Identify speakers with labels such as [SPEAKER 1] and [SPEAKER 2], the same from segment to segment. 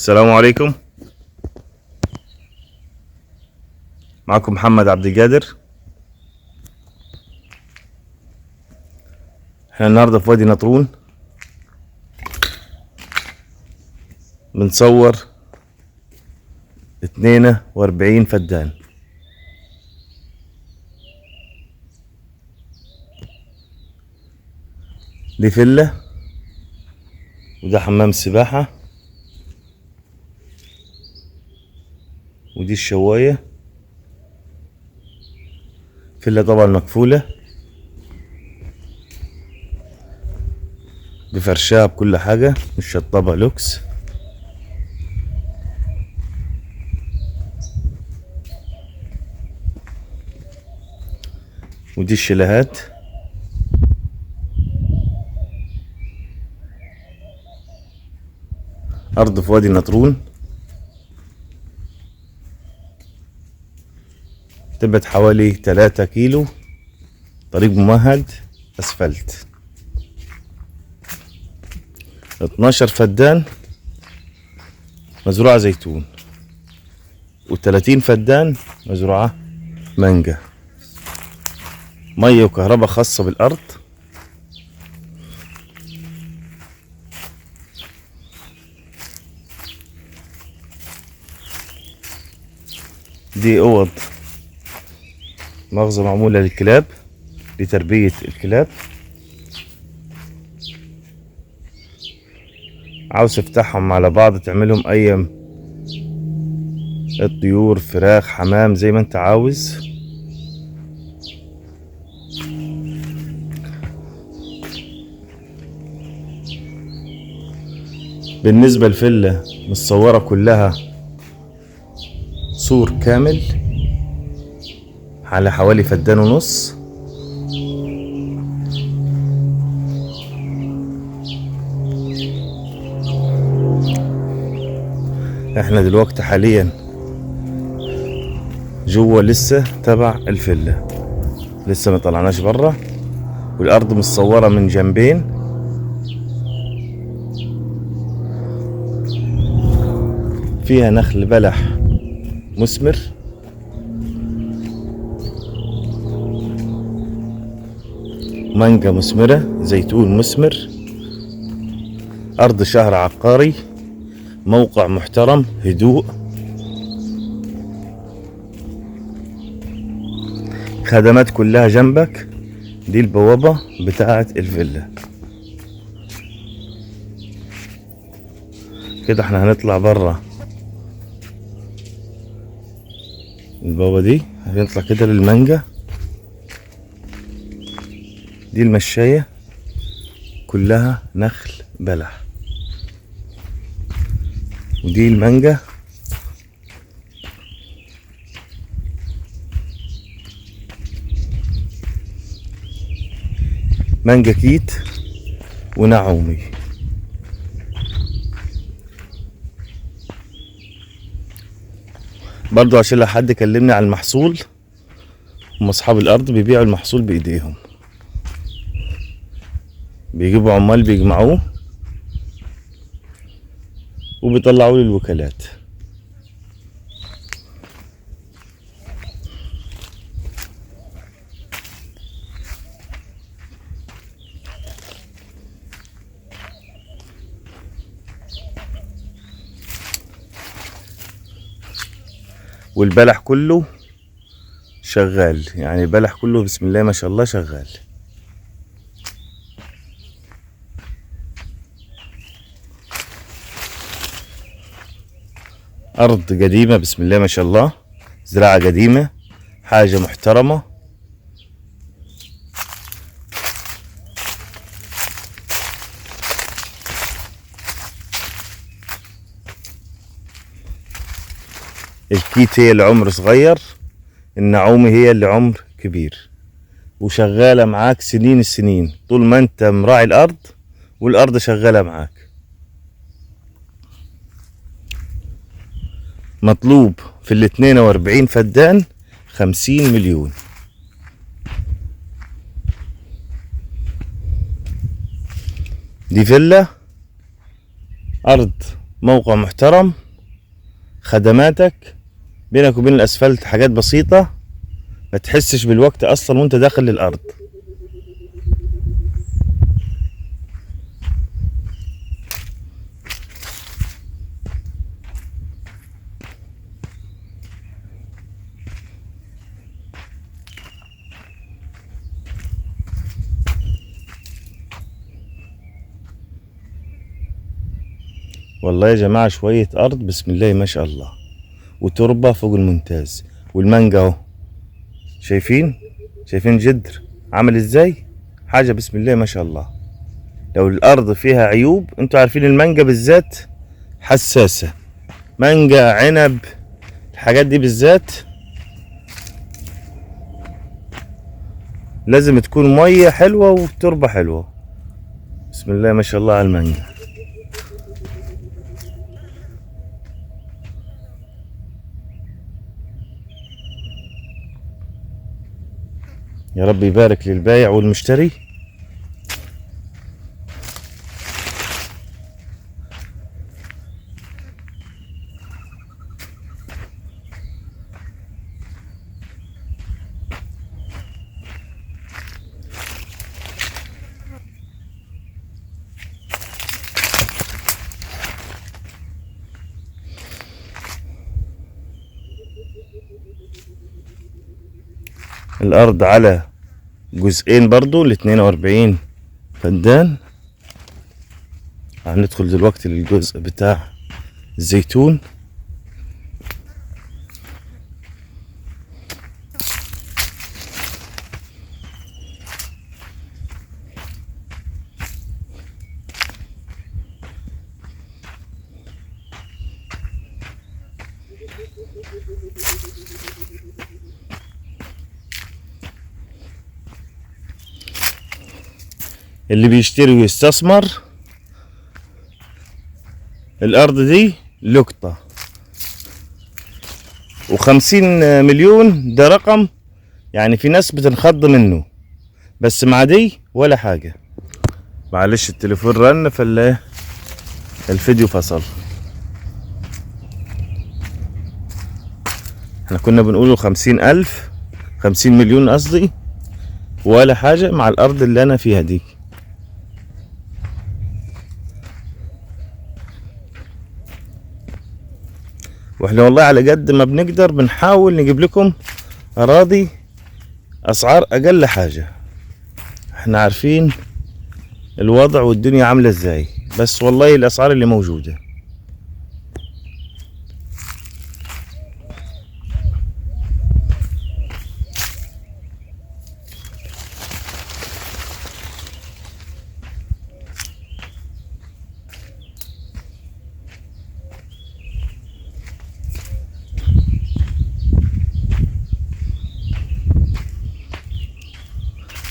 [SPEAKER 1] السلام عليكم. معكم محمد عبد القادر. احنا النهارده في وادي نطرون بنصور 42 فدان. دي فيلا وده حمام السباحة ودي الشواية. فيلا طبعا مقفولة بفرشها بكل حاجة، مشطبة لوكس. ودي الشاليهات. أرض في وادي النطرون، تبعد حوالي 3 كيلو، طريق ممهد أسفلت. 12 فدان مزروعة زيتون، و30 فدان مزروعة مانجا. مية وكهرباء خاصة بالأرض. دي أوض مغزى معمولة للكلاب، لتربية الكلاب. عاوز تفتحهم على بعض، تعملهم أي الطيور، فراخ، حمام، زي ما انت عاوز. بالنسبة للفيلا متصورة كلها سور كامل على حوالي 1.5 فدان. احنا دلوقتي حاليا جوه، لسه تبع الفيلا، لسه ما طلعناش برا. والارض متصورة من جنبين. فيها نخل بلح مثمر، مانجا مثمرة، زيتون مثمر. أرض شهر عقاري، موقع محترم، هدوء. خدمات كلها جنبك. دي البوابة بتاعة الفيلا. كده احنا هنطلع برا البوابة دي، هنطلع كده للمانجا. دي المشاية كلها نخل بلح، ودي المانجا. مانجا كيت ونعومي. برضو عشان لو حد كلمني على المحصول، هم اصحاب الارض بيبيعوا المحصول بايديهم، بيجيبوا عمال بيجمعوه وبيطلعوه للوكالات. والبلح كله شغال، يعني البلح كله بسم الله ما شاء الله شغال. أرض قديمة بسم الله ما شاء الله، زراعة قديمة، حاجة محترمة. الكيت هي اللي عمر صغير، النعومي هي اللي عمر كبير، وشغالة معاك سنين السنين طول ما انت مراعي الأرض، والأرض شغالة معاك. مطلوب في 42 فدان 50 مليون. دي فيلا أرض موقع محترم، خدماتك بينك وبين الاسفلت حاجات بسيطة، ما تحسش بالوقت اصلا وانت داخل للارض. والله يا جماعة شوية ارض بسم الله ما شاء الله، وتربة فوق الممتاز. والمانجا اهو، شايفين جدر عامل ازاي، حاجة بسم الله ما شاء الله. لو الارض فيها عيوب، انتوا عارفين المانجا بالذات حساسة، مانجا عنب الحاجات دي بالذات لازم تكون مية حلوة وتربة حلوة. بسم الله ما شاء الله على المانجا. يا رب يبارك للبايع والمشتري. الارض على جزئين برضو، ال42 فدان. هندخل دلوقتي للجزء بتاع الزيتون. اللي بيشتري ويستثمر، الارض دي لقطة، و50 مليون ده رقم يعني في ناس بتنخض منه، بس مع دي ولا حاجة. معلش التليفون رن فالفيديو فصل. احنا كنا بنقوله 50,000، 50 مليون قصدي، ولا حاجة مع الارض اللي انا فيها دي. واحنا والله على قد ما بنقدر بنحاول نجيب لكم اراضي اسعار اقل حاجة. احنا عارفين الوضع والدنيا عاملة ازاي، بس والله الاسعار اللي موجودة.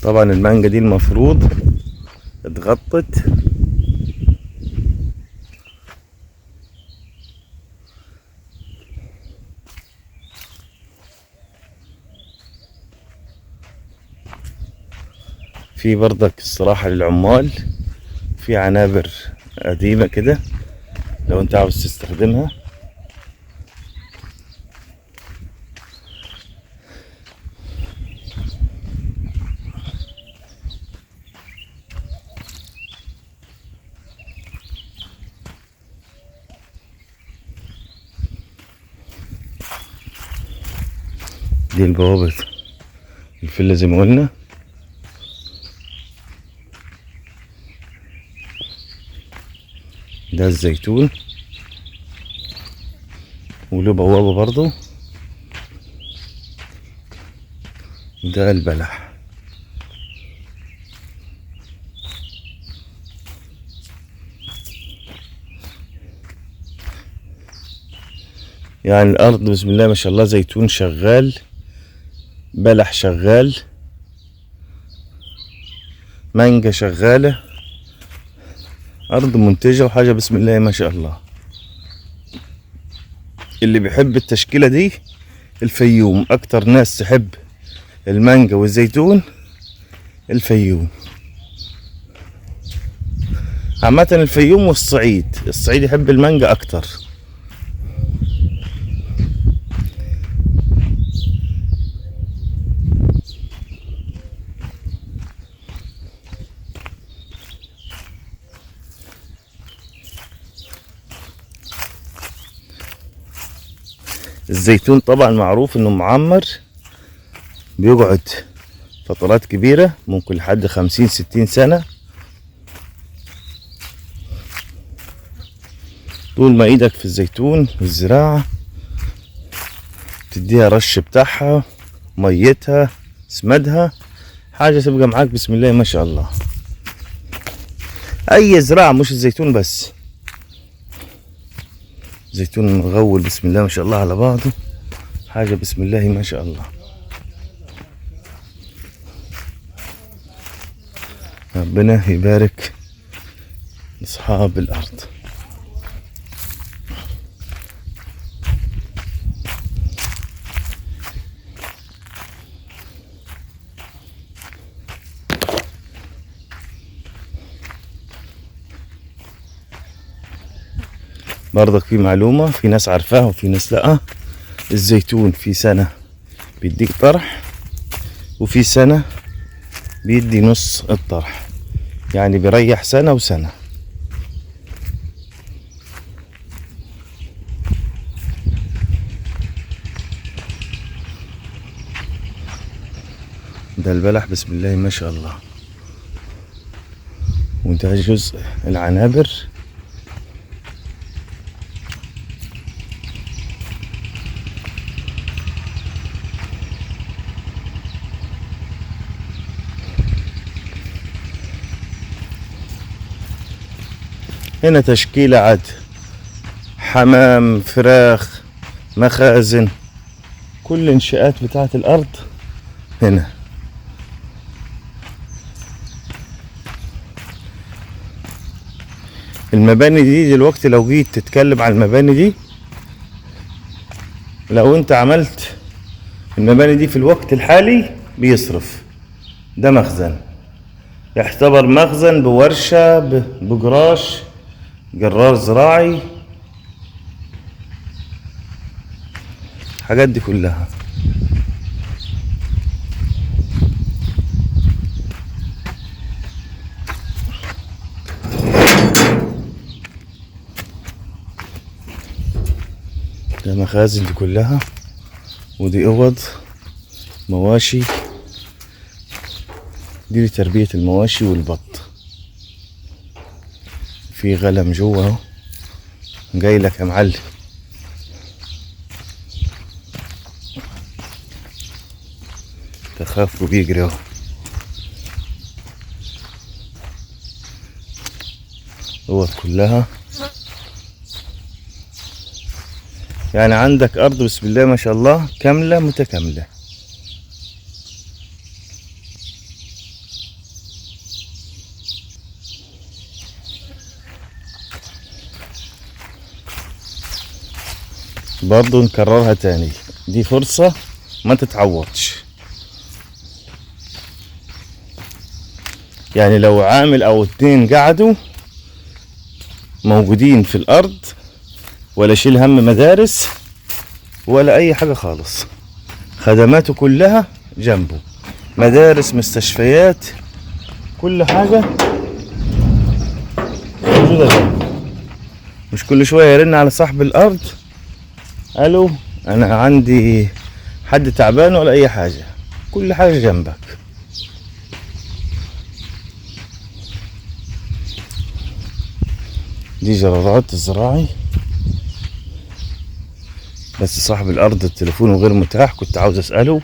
[SPEAKER 1] طبعا المانجا دي المفروض اتغطت، في برضك الصراحة للعمال في عنابر قديمة كده لو انت عاوز تستخدمها. دي البوابة الفيلا زي ما قلنا. ده الزيتون وله بوابة برضو. ده البلح. يعني الارض بسم الله ما شاء الله، زيتون شغال، بلح شغال، مانجا شغالة، ارض منتجة وحاجة بسم الله ما شاء الله. اللي بيحب التشكيلة دي الفيوم، اكتر ناس تحب المانجا والزيتون الفيوم. عامة الفيوم والصعيد، الصعيد يحب المانجا اكتر. الزيتون طبعا معروف انه معمر، بيقعد فترات كبيرة ممكن لحد 50-60 سنة. طول ما ايدك في الزيتون والزراعة، تديها رش بتاعها، ميتها، سمدها، حاجة تبقى معاك بسم الله ما شاء الله. اي زراعة مش الزيتون بس، زيتون مغول بسم الله ما شاء الله على بعضه، حاجة بسم الله ما شاء الله. ربنا يبارك أصحاب الأرض. برضك في معلومة، في ناس عارفاها وفي ناس لأ. الزيتون في سنة بيديك طرح، وفي سنة بيدي نص الطرح، يعني بيريح سنة وسنة. ده البلح بسم الله ما شاء الله. وده جزء العنابر. هنا تشكيلة عاد، حمام، فراخ، مخازن، كل الانشاءات بتاعة الأرض هنا. المباني دي دلوقتي لو جيت تتكلم عن المباني دي، لو انت عملت المباني دي في الوقت الحالي بيصرف. ده مخزن، يعتبر مخزن بورشة بجراش، جرار زراعي، الحاجات دي كلها. ده مخازن دي كلها، ودي اوض مواشي، دي لتربية المواشي والبط. في غنم جوا اهو، جاي لك يا معلم. تخاف وبيجري اهو. اوض كلها، يعني عندك ارض بسم الله ما شاء الله كاملة متكاملة. برضو نكررها تاني، دي فرصة ما تتعوضش. يعني لو عامل او اتنين قعدوا موجودين في الارض، ولا شيل هم مدارس ولا اي حاجة خالص، خدماته كلها جنبه، مدارس، مستشفيات، كل حاجة موجودة جنبه. مش كل شوية يرن على صاحب الارض، الو انا عندي حد تعبان ولا اي حاجة، كل حاجة جنبك. دي جرارات الزراعي، بس صاحب الارض التليفون غير متاح، كنت عاوز اسأله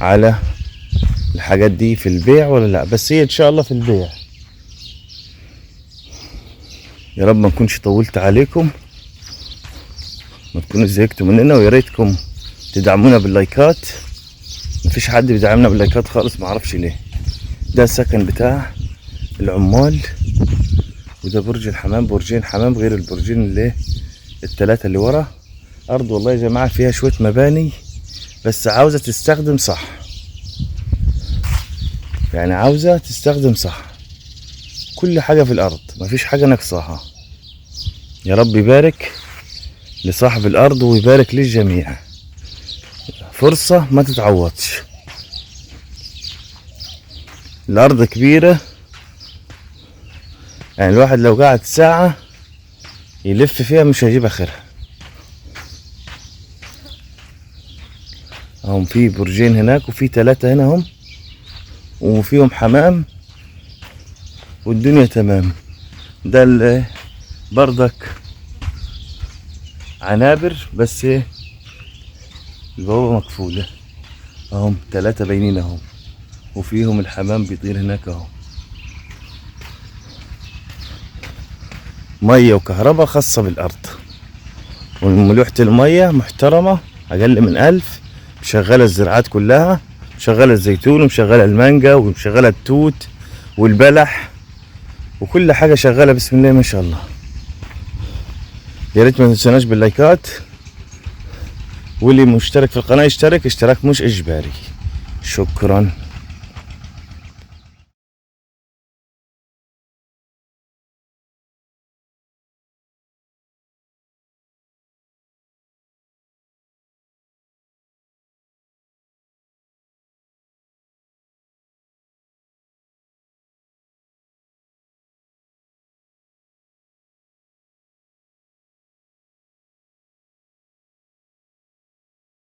[SPEAKER 1] على الحاجات دي في البيع ولا لا، بس هي ان شاء الله في البيع. يا رب ما نكونش طولت عليكم، ما تكونوش زهقتوا مننا، ويا ريتكم تدعمونا باللايكات. مفيش حد بيدعمنا باللايكات خالص، معرفش ليه. ده السكن بتاع العمال، وده برج الحمام، برجين حمام غير البرجين اللي التلاتة اللي ورا. ارض والله يا جماعة فيها شوية مباني، بس عاوزة تستخدم صح، يعني عاوزة تستخدم صح. كل حاجة في الأرض، مفيش حاجة ناقصاها. يا رب يبارك لصاحب الأرض ويبارك للجميع. فرصة ما تتعوضش. الأرض كبيرة، يعني الواحد لو قعد ساعة يلف فيها مش هيجيب آخرها. هم في برجين هناك وفي 3 هنا هم، وفيهم حمام والدنيا تمام. ده بردك عنابر بس البوابة مقفولة. اهم 3 باينين اهم، وفيهم الحمام بيطير هناك اهو. مية وكهرباء خاصة بالأرض، وملوحة المية محترمة أقل من 1000. مشغلة الزراعات كلها، مشغلة الزيتون ومشغلة المانجا ومشغلة التوت والبلح، وكل حاجة شغالة بسم الله ما شاء الله. يا ريت ما تنسوناش باللايكات، واللي مشترك في القناة يشترك، اشتراك مش إجباري. شكرا.